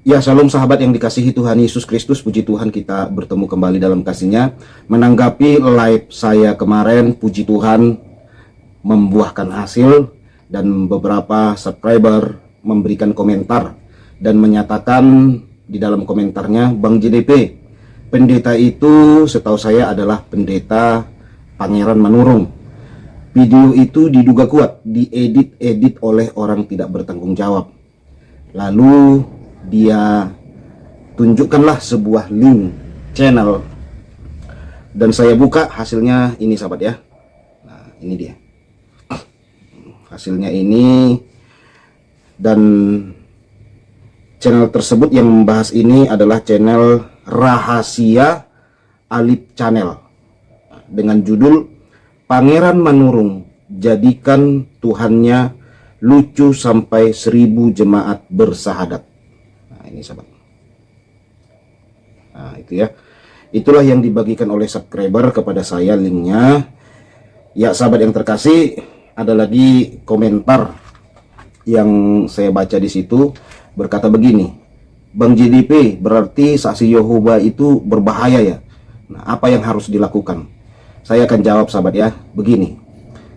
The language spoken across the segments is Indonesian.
Ya, shalom sahabat yang dikasihi Tuhan Yesus Kristus. Puji Tuhan kita bertemu kembali dalam kasih-Nya. Menanggapi live saya kemarin, puji Tuhan membuahkan hasil. Dan beberapa subscriber memberikan komentar dan menyatakan di dalam komentarnya, Bang JDP, pendeta itu setahu saya adalah pendeta Pangeran Manurung. Video itu diduga kuat diedit oleh orang tidak bertanggung jawab. Lalu dia tunjukkanlah sebuah link channel dan saya buka, hasilnya ini sahabat ya. Nah, ini dia hasilnya ini, dan channel tersebut yang membahas ini adalah channel Rahasia Alip Channel dengan judul Pangeran Manurung jadikan Tuhannya lucu sampai 1000 jemaat bersahadat. Ini sahabat. Nah, itu ya. Itulah yang dibagikan oleh subscriber kepada saya linknya. Ya sahabat yang terkasih, ada lagi komentar yang saya baca di situ berkata begini, Bang JDP, berarti saksi Yehova itu berbahaya ya? Nah, apa yang harus dilakukan? Saya akan jawab sahabat ya, begini.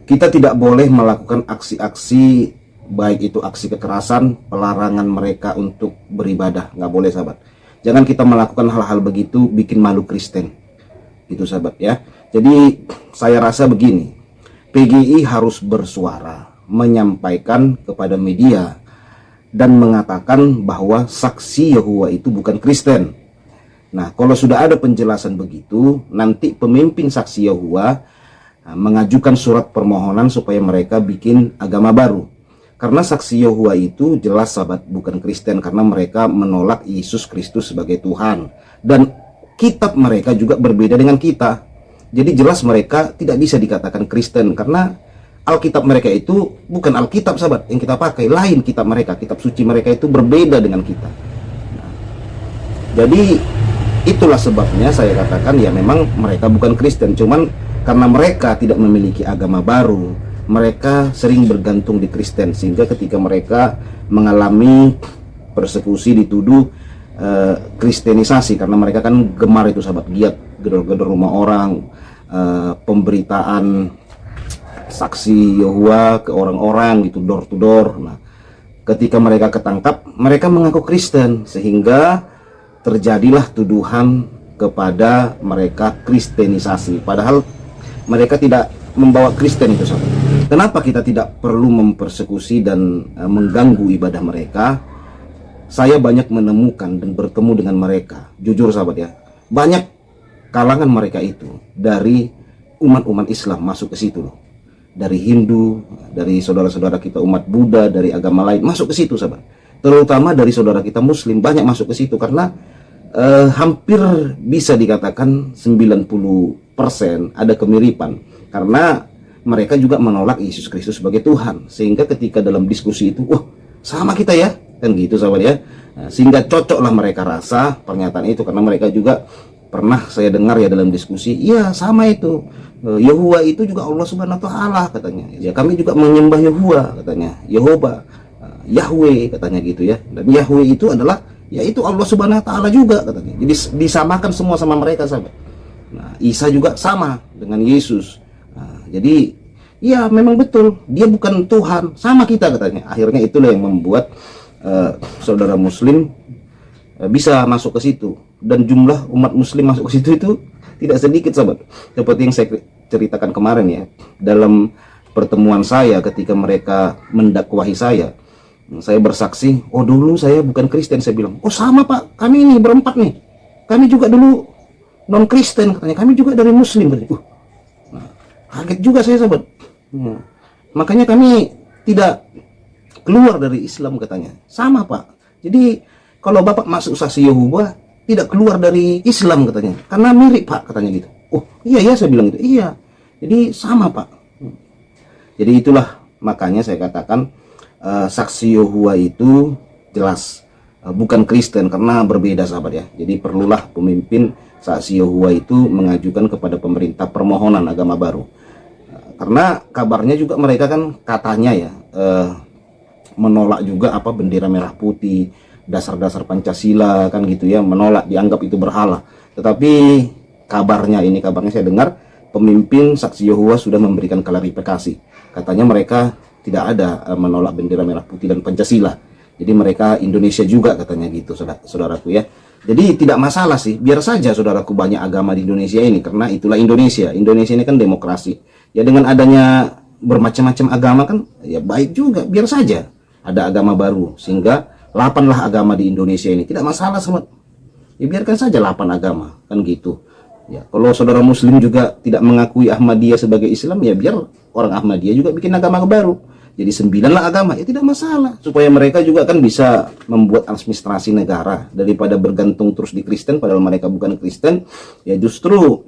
Kita tidak boleh melakukan aksi-aksi, baik itu aksi kekerasan, pelarangan mereka untuk beribadah, nggak boleh sahabat. Jangan kita melakukan hal-hal begitu, bikin malu Kristen, itu sahabat ya. Jadi saya rasa begini, PGI harus bersuara, menyampaikan kepada media dan mengatakan bahwa saksi Yehova itu bukan Kristen. Nah, kalau sudah ada penjelasan begitu, nanti pemimpin saksi Yehova mengajukan surat permohonan supaya mereka bikin agama baru. Karena saksi Yehova itu jelas sahabat bukan Kristen, karena mereka menolak Yesus Kristus sebagai Tuhan. Dan kitab mereka juga berbeda dengan kita. Jadi jelas mereka tidak bisa dikatakan Kristen, karena Alkitab mereka itu bukan Alkitab sahabat yang kita pakai, lain kitab mereka, kitab suci mereka itu berbeda dengan kita. Nah, jadi itulah sebabnya saya katakan ya memang mereka bukan Kristen, cuman karena mereka tidak memiliki agama baru, mereka sering bergantung di Kristen, sehingga ketika mereka mengalami persekusi dituduh kristenisasi, karena mereka kan gemar itu sahabat, giat gedor-gedor rumah orang, pemberitaan saksi Yehova ke orang-orang gitu, door to door. Nah, ketika mereka ketangkap, mereka mengaku Kristen, sehingga terjadilah tuduhan kepada mereka kristenisasi, padahal mereka tidak membawa Kristen itu sahabat. Kenapa kita tidak perlu mempersekusi dan mengganggu ibadah mereka? Saya banyak menemukan dan bertemu dengan mereka, jujur sahabat ya, banyak kalangan mereka itu dari umat-umat Islam masuk ke situ loh, dari Hindu, dari saudara-saudara kita umat Buddha, dari agama lain masuk ke situ sahabat. Terutama dari saudara kita Muslim banyak masuk ke situ, karena hampir bisa dikatakan 90% ada kemiripan, karena mereka juga menolak Yesus Kristus sebagai Tuhan, sehingga ketika dalam diskusi itu, wah sama kita ya, kan gitu sahabat ya. Nah, sehingga cocoklah mereka rasa pernyataan itu, karena mereka juga pernah saya dengar ya dalam diskusi, iya sama itu, Yehova itu juga Allah Subhanahu Wa Taala katanya. Ya kami juga menyembah Yehova katanya, Yehova, Yahweh katanya gitu ya. Dan Yahweh itu adalah yaitu Allah Subhanahu Wa Taala juga katanya. Jadi disamakan semua sama mereka sahabat. Nah, Isa juga sama dengan Yesus. Nah, jadi ya memang betul dia bukan Tuhan, sama kita katanya. Akhirnya itulah yang membuat saudara Muslim bisa masuk ke situ, dan jumlah umat Muslim masuk ke situ itu tidak sedikit sahabat. Seperti yang saya ceritakan kemarin ya, dalam pertemuan saya ketika mereka mendakwahi saya bersaksi, oh dulu saya bukan Kristen, saya bilang, oh sama pak, kami ini berempat nih, kami juga dulu non Kristen katanya, kami juga dari Muslim katanya. Nah, kaget juga saya sahabat. Makanya kami tidak keluar dari Islam katanya, sama pak. Jadi kalau bapak masuk saksi Yehova tidak keluar dari Islam katanya, karena mirip pak katanya gitu. Oh iya ya, saya bilang gitu, iya, jadi sama pak. Jadi itulah makanya saya katakan saksi Yehova itu jelas bukan Kristen, karena berbeda sahabat ya. Jadi perlulah pemimpin saksi Yehova itu mengajukan kepada pemerintah permohonan agama baru. Karena kabarnya juga mereka kan katanya ya menolak juga apa bendera merah putih, dasar-dasar Pancasila kan gitu ya, menolak, dianggap itu berhala. Tetapi kabarnya saya dengar pemimpin saksi Yehova sudah memberikan klarifikasi. Katanya mereka tidak ada menolak bendera merah putih dan Pancasila. Jadi mereka Indonesia juga katanya gitu, saudaraku ya. Jadi tidak masalah sih, biar saja saudaraku banyak agama di Indonesia ini, karena itulah Indonesia. Indonesia ini kan demokrasi. Ya dengan adanya bermacam-macam agama kan ya baik juga, biar saja ada agama baru, sehingga 8 lah agama di Indonesia ini, tidak masalah sama. Ya biarkan saja 8 agama kan gitu. Ya, kalau saudara muslim juga tidak mengakui Ahmadiyah sebagai Islam, ya biar orang Ahmadiyah juga bikin agama baru. Jadi 9 lah agama, ya tidak masalah. Supaya mereka juga kan bisa membuat administrasi negara, daripada bergantung terus di Kristen padahal mereka bukan Kristen. Ya justru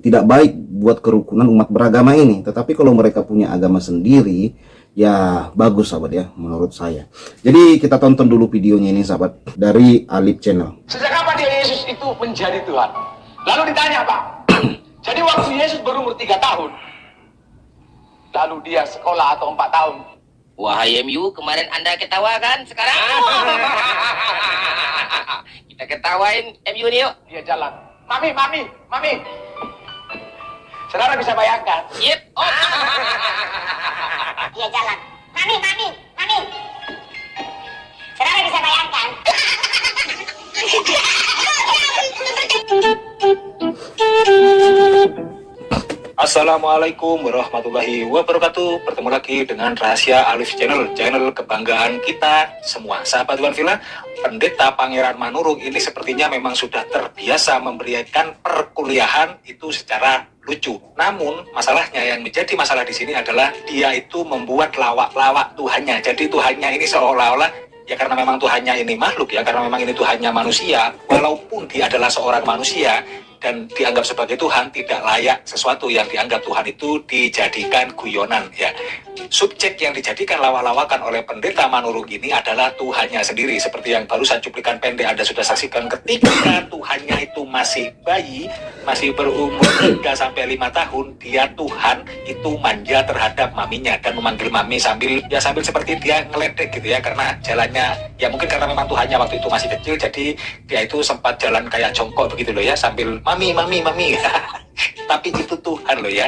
tidak baik buat kerukunan umat beragama ini. Tetapi kalau mereka punya agama sendiri, ya bagus sahabat ya, menurut saya. Jadi kita tonton dulu videonya ini sahabat, dari Alip Channel. Sejak kapan dia Yesus itu menjadi Tuhan? Lalu ditanya Pak, jadi waktu Yesus berumur 3 tahun, lalu dia sekolah atau 4 tahun? Wahai MU, kemarin Anda ketawa kan? Sekarang kita ketawain MU nih yuk. Dia jalan. Mami. Saudara bisa bayangkan? Yep. Oh. Dia jalan. Mami. Saudara bisa bayangkan? Assalamualaikum warahmatullahi wabarakatuh. Bertemu lagi dengan Rahasia Alif Channel, channel kebanggaan kita semua. Sahabat Tuhan Villa, Pendeta Pangeran Manurung ini sepertinya memang sudah terbiasa memberikan perkuliahan itu secara lucu. Namun masalahnya, yang menjadi masalah di sini adalah dia itu membuat lawak-lawak Tuhannya. Jadi Tuhannya ini seolah-olah, ya karena memang Tuhannya ini makhluk ya, karena memang ini Tuhannya manusia, walaupun dia adalah seorang manusia dan dianggap sebagai Tuhan, tidak layak sesuatu yang dianggap Tuhan itu dijadikan guyonan ya. Subjek yang dijadikan lawak-lawakan oleh Pendeta Manurung ini adalah Tuhannya sendiri. Seperti yang barusan cuplikan pendek Anda sudah saksikan, ketika Tuhannya itu masih bayi, masih berumur 3-5 tahun, dia Tuhan itu manja terhadap maminya dan memanggil mami sambil seperti dia ngeledek gitu ya, karena jalannya ya mungkin karena memang Tuhannya waktu itu masih kecil, jadi dia itu sempat jalan kayak jongkok begitu loh ya, sambil mami. Tapi itu Tuhan loh ya,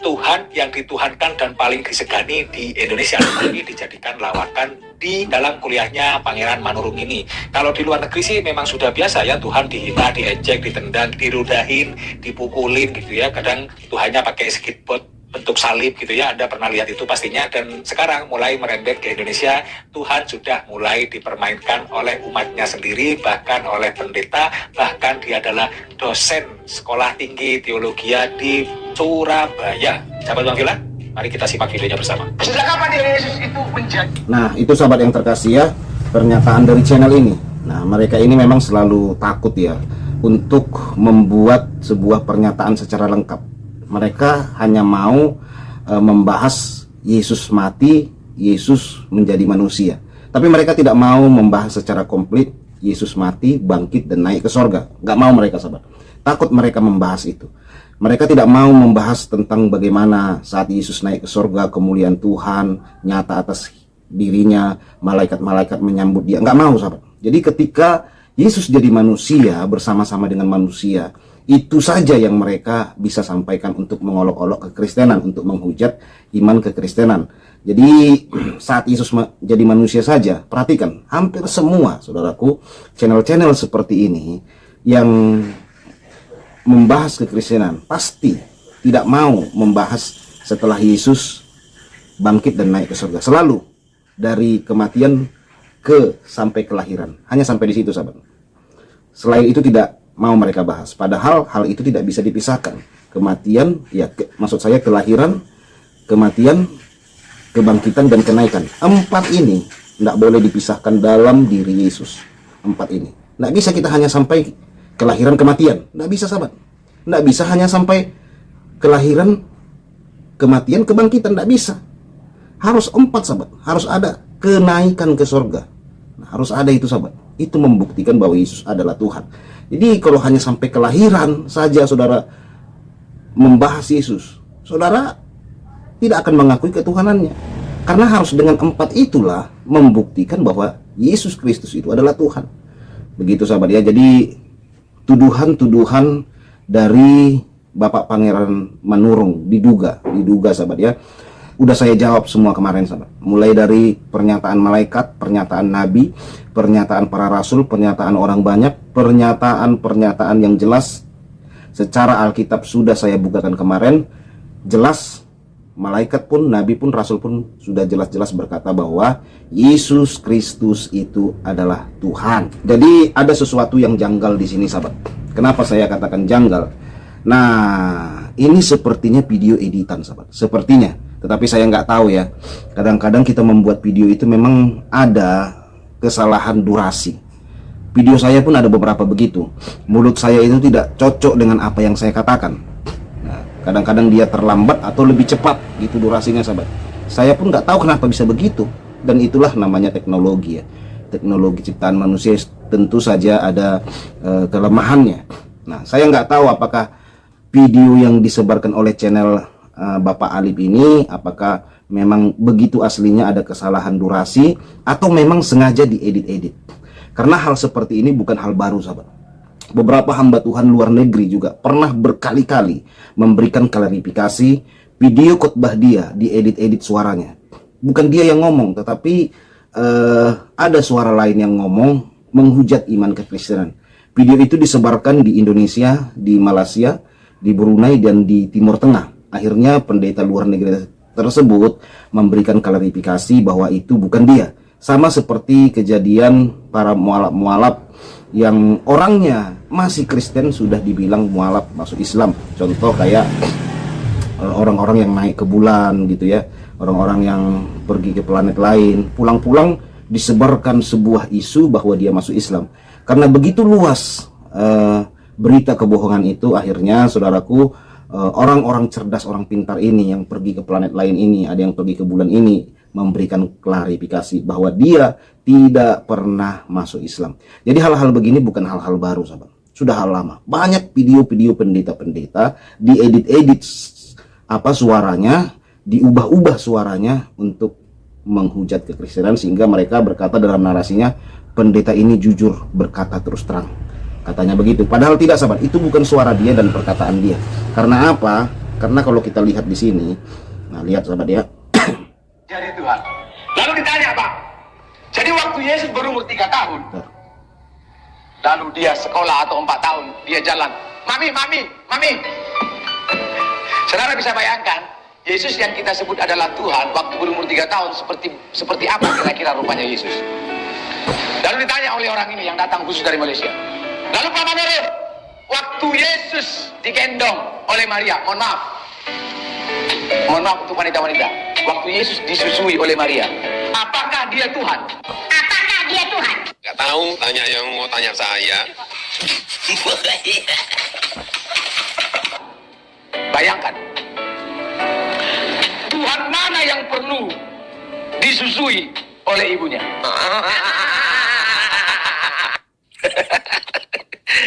Tuhan yang dituhankan dan paling disegani di Indonesia. Ini dijadikan lawakan di dalam kuliahnya Pangeran Manurung ini. Kalau di luar negeri sih memang sudah biasa ya, Tuhan dihina, diejek, ditendang, dirudahin, dipukulin gitu ya. Kadang Tuhannya pakai skateboard bentuk salib gitu ya, Anda pernah lihat itu pastinya. Dan sekarang mulai merembet ke Indonesia, Tuhan sudah mulai dipermainkan oleh umatnya sendiri, bahkan oleh pendeta, bahkan dia adalah dosen sekolah tinggi teologi di Surabaya. Sahabat Bang Villa, mari kita simak videonya bersama. Sejak kapan dia Yesus itu menjadi? Nah itu sahabat yang terkasih ya, pernyataan dari channel ini. Nah mereka ini memang selalu takut ya untuk membuat sebuah pernyataan secara lengkap. Mereka hanya mau membahas Yesus mati, Yesus menjadi manusia. Tapi mereka tidak mau membahas secara komplit Yesus mati, bangkit, dan naik ke sorga. Gak mau mereka sahabat. Takut mereka membahas itu. Mereka tidak mau membahas tentang bagaimana saat Yesus naik ke sorga, kemuliaan Tuhan nyata atas dirinya, malaikat-malaikat menyambut dia. Gak mau sahabat. Jadi ketika Yesus jadi manusia bersama-sama dengan manusia, itu saja yang mereka bisa sampaikan untuk mengolok-olok kekristenan, untuk menghujat iman kekristenan. Jadi saat Yesus jadi manusia saja, perhatikan, hampir semua saudaraku channel-channel seperti ini yang membahas kekristenan pasti tidak mau membahas setelah Yesus bangkit dan naik ke surga. Selalu dari kematian sampai kelahiran, hanya sampai di situ sahabat. Selain itu tidak mau mereka bahas, padahal hal itu tidak bisa dipisahkan. Kematian, ya maksud saya kelahiran, kematian, kebangkitan, dan kenaikan. 4 ini tidak boleh dipisahkan dalam diri Yesus. 4 ini tidak bisa kita hanya sampai kelahiran, kematian, tidak bisa sahabat. Tidak bisa hanya sampai kelahiran, kematian, kebangkitan, tidak bisa. Harus 4 sahabat, harus ada kenaikan ke surga. Nah, harus ada itu sahabat. Itu membuktikan bahwa Yesus adalah Tuhan. Jadi kalau hanya sampai kelahiran saja saudara membahas Yesus, saudara tidak akan mengakui ketuhanannya. Karena harus dengan 4 itulah membuktikan bahwa Yesus Kristus itu adalah Tuhan. Begitu sahabat ya. Jadi tuduhan-tuduhan dari Bapak Pangeran Manurung diduga sahabat ya. Udah saya jawab semua kemarin sahabat. Mulai dari pernyataan malaikat, pernyataan nabi, pernyataan para rasul, pernyataan orang banyak, pernyataan-pernyataan yang jelas secara Alkitab sudah saya bukakan kemarin. Jelas malaikat pun, nabi pun, rasul pun sudah jelas-jelas berkata bahwa Yesus Kristus itu adalah Tuhan. Jadi ada sesuatu yang janggal di sini sahabat. Kenapa saya katakan janggal? Nah, ini sepertinya video editan sahabat. Sepertinya. Tetapi saya nggak tahu ya. Kadang-kadang kita membuat video itu memang ada kesalahan durasi. Video saya pun ada beberapa begitu. Mulut saya itu tidak cocok dengan apa yang saya katakan. Nah, kadang-kadang dia terlambat atau lebih cepat gitu durasinya sahabat. Saya pun nggak tahu kenapa bisa begitu. Dan itulah namanya teknologi ya. Teknologi ciptaan manusia tentu saja ada kelemahannya. Nah, saya nggak tahu apakah video yang disebarkan oleh channel Bapak Alif ini apakah memang begitu aslinya ada kesalahan durasi atau memang sengaja diedit-edit. Karena hal seperti ini bukan hal baru sahabat. Beberapa hamba Tuhan luar negeri juga pernah berkali-kali memberikan klarifikasi video khotbah dia diedit-edit suaranya. Bukan dia yang ngomong, tetapi ada suara lain yang ngomong menghujat iman kekristenan. Video itu disebarkan di Indonesia, di Malaysia, di Brunei, dan di Timur Tengah. Akhirnya pendeta luar negeri tersebut memberikan klarifikasi bahwa itu bukan dia. Sama seperti kejadian para mualaf-mualaf yang orangnya masih Kristen sudah dibilang mualaf masuk Islam. Contoh kayak orang-orang yang naik ke bulan gitu ya, orang-orang yang pergi ke planet lain, pulang-pulang disebarkan sebuah isu bahwa dia masuk Islam. Karena begitu luas berita kebohongan itu, akhirnya saudaraku, orang-orang cerdas, orang pintar ini yang pergi ke planet lain ini, ada yang pergi ke bulan ini, memberikan klarifikasi bahwa dia tidak pernah masuk Islam. Jadi hal-hal begini bukan hal-hal baru sahabat, sudah hal lama. Banyak video-video pendeta-pendeta diedit-edit suaranya, diubah-ubah suaranya untuk menghujat kekristenan, sehingga mereka berkata dalam narasinya, pendeta ini jujur berkata terus terang. Katanya begitu. Padahal tidak sahabat, itu bukan suara dia dan perkataan dia. Karena apa? Karena kalau kita lihat di sini, nah lihat sahabat ya. Jadi Tuhan. Lalu ditanya Pak, jadi waktu Yesus berumur 3 tahun, lalu dia sekolah atau 4 tahun, dia jalan, mami. Saudara bisa bayangkan, Yesus yang kita sebut adalah Tuhan, waktu berumur 3 tahun seperti apa kira-kira rupanya Yesus? Lalu ditanya oleh orang ini yang datang khusus dari Malaysia. Lalu Pak Manurung, waktu Yesus digendong oleh Maria, mohon maaf untuk wanita-wanita, waktu Yesus disusui oleh Maria, apakah dia Tuhan? Apakah dia Tuhan? Gak tahu, tanya yang mau tanya saya. Bayangkan, Tuhan mana yang perlu disusui oleh ibunya?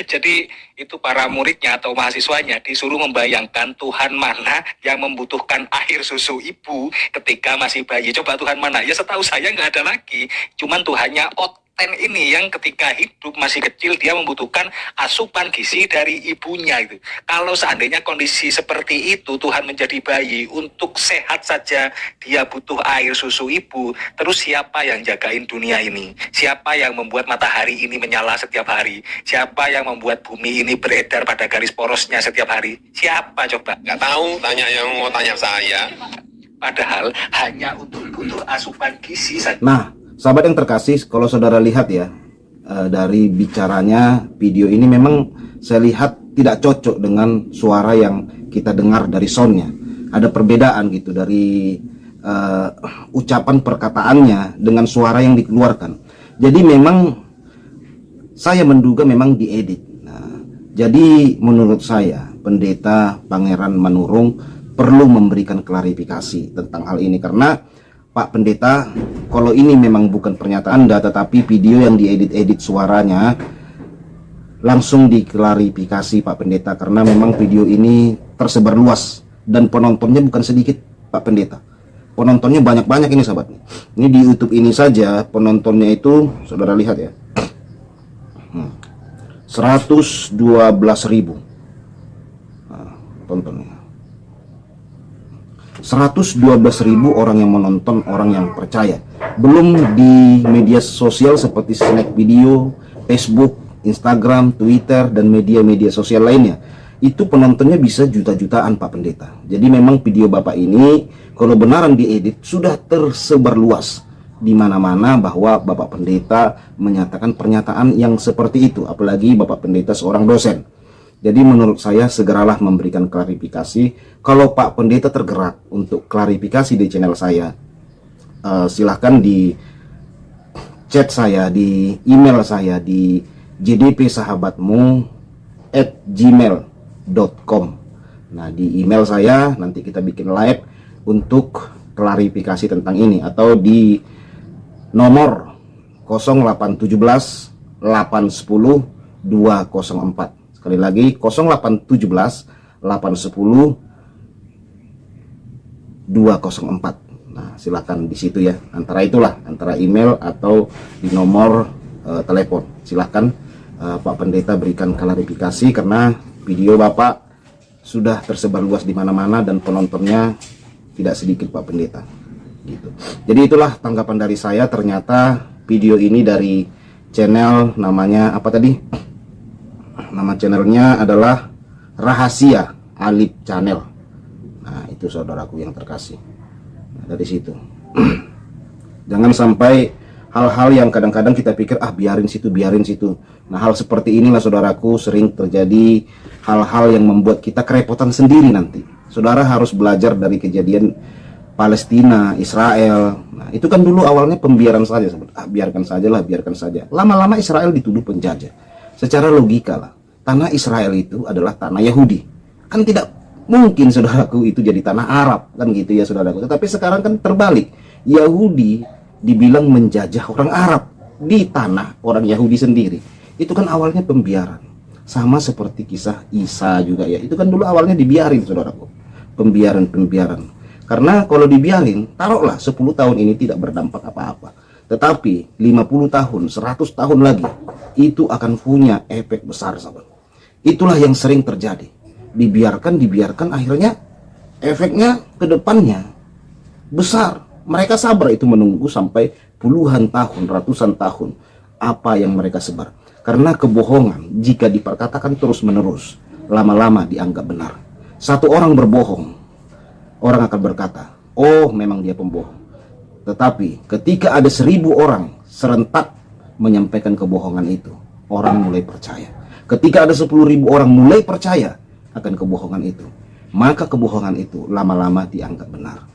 Jadi itu para muridnya atau mahasiswanya disuruh membayangkan Tuhan mana yang membutuhkan air susu ibu ketika masih bayi. Coba Tuhan mana? Ya setahu saya nggak ada lagi. Cuman Tuhannya Oten ini yang ketika hidup masih kecil dia membutuhkan asupan gizi dari ibunya itu. Kalau seandainya kondisi seperti itu Tuhan menjadi bayi, untuk sehat saja dia butuh air susu ibu. Terus siapa yang jagain dunia ini? Siapa yang membuat matahari ini menyala setiap hari? Siapa yang membuat bumi ini beredar pada garis porosnya setiap hari? Siapa coba? Gak tahu, tanya yang mau tanya saya. Padahal hanya untuk butuh asupan gizi saja. Nah, sahabat yang terkasih, kalau saudara lihat ya, dari bicaranya video ini memang saya lihat tidak cocok dengan suara yang kita dengar dari soundnya. Ada perbedaan gitu dari ucapan perkataannya dengan suara yang dikeluarkan. Jadi memang saya menduga memang diedit. Nah, jadi menurut saya pendeta Pangeran Manurung perlu memberikan klarifikasi tentang hal ini, karena Pak Pendeta, kalau ini memang bukan pernyataan Anda, tetapi video yang diedit-edit suaranya, langsung diklarifikasi Pak Pendeta, karena memang video ini tersebar luas dan penontonnya bukan sedikit Pak Pendeta. penontonnya banyak-banyak ini sahabat. Ini di YouTube ini saja penontonnya itu saudara lihat ya, 112.000 tontonnya. 112.000 orang yang menonton, orang yang percaya. Belum di media sosial seperti snack video, Facebook, Instagram, Twitter, dan media-media sosial lainnya. Itu penontonnya bisa juta-jutaan Pak Pendeta. Jadi memang video Bapak ini kalau benaran diedit sudah tersebar luas di mana-mana bahwa Bapak Pendeta menyatakan pernyataan yang seperti itu. Apalagi Bapak Pendeta seorang dosen. Jadi menurut saya segeralah memberikan klarifikasi. Kalau Pak Pendeta tergerak untuk klarifikasi di channel saya, silahkan di chat saya, di email saya di jdpsahabatmu@gmail.com. Nah, di email saya nanti kita bikin live untuk klarifikasi tentang ini, atau di nomor 0817 810 204. Sekali lagi 0817 810 204. Nah, silakan di situ ya. Antara itulah, antara email atau di nomor telepon. Silakan Pak Pendeta berikan klarifikasi, karena video Bapak sudah tersebar luas di mana-mana dan penontonnya tidak sedikit Pak Pendeta. Gitu. Jadi itulah tanggapan dari saya. Ternyata video ini dari channel namanya apa tadi? Nama channelnya adalah Rahasia Alif Channel. Nah, itu saudaraku yang terkasih. Nah, dari situ. Jangan sampai hal-hal yang kadang-kadang kita pikir biarin situ. Nah, hal seperti inilah saudaraku sering terjadi, hal-hal yang membuat kita kerepotan sendiri nanti. Saudara harus belajar dari kejadian Palestina, Israel. Nah, itu kan dulu awalnya pembiaran saja, biarkan saja. Lama-lama Israel dituduh penjajah. Secara logika lah, tanah Israel itu adalah tanah Yahudi. Kan tidak mungkin saudaraku itu jadi tanah Arab, kan gitu ya saudaraku. Tetapi sekarang kan terbalik. Yahudi dibilang menjajah orang Arab di tanah orang Yahudi sendiri. Itu kan awalnya pembiaran. Sama seperti kisah Isa juga ya. Itu kan dulu awalnya dibiarin saudaraku. Pembiaran. Karena kalau dibiarin, taruhlah 10 tahun ini tidak berdampak apa-apa. Tetapi 50 tahun, 100 tahun lagi itu akan punya efek besar sahabat. Itulah yang sering terjadi. Dibiarkan akhirnya efeknya ke depannya besar. Mereka sabar itu menunggu sampai puluhan tahun, ratusan tahun apa yang mereka sebar. Karena kebohongan jika diperkatakan terus-menerus, lama-lama dianggap benar. Satu orang berbohong, orang akan berkata, oh memang dia pembohong. Tetapi ketika ada 1000 orang serentak menyampaikan kebohongan itu, orang mulai percaya. Ketika ada 10.000 orang mulai percaya akan kebohongan itu, maka kebohongan itu lama-lama dianggap benar.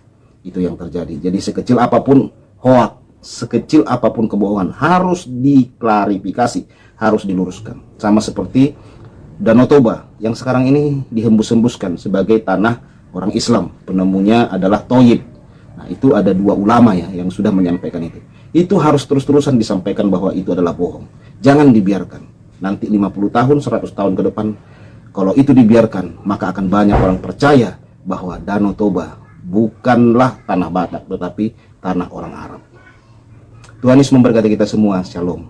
Itu yang terjadi. Jadi sekecil apapun hoak, sekecil apapun kebohongan harus diklarifikasi, harus diluruskan. Sama seperti Danau Toba yang sekarang ini dihembus-hembuskan sebagai tanah orang Islam. Penemunya adalah Thayyib. Nah, itu ada 2 ulama ya yang sudah menyampaikan itu. Itu harus terus-terusan disampaikan bahwa itu adalah bohong. Jangan dibiarkan. Nanti 50 tahun, 100 tahun ke depan, kalau itu dibiarkan, maka akan banyak orang percaya bahwa Danau Toba bukanlah tanah Batak, tetapi tanah orang Arab. Tuhan Yesus memberkati kita semua. Shalom.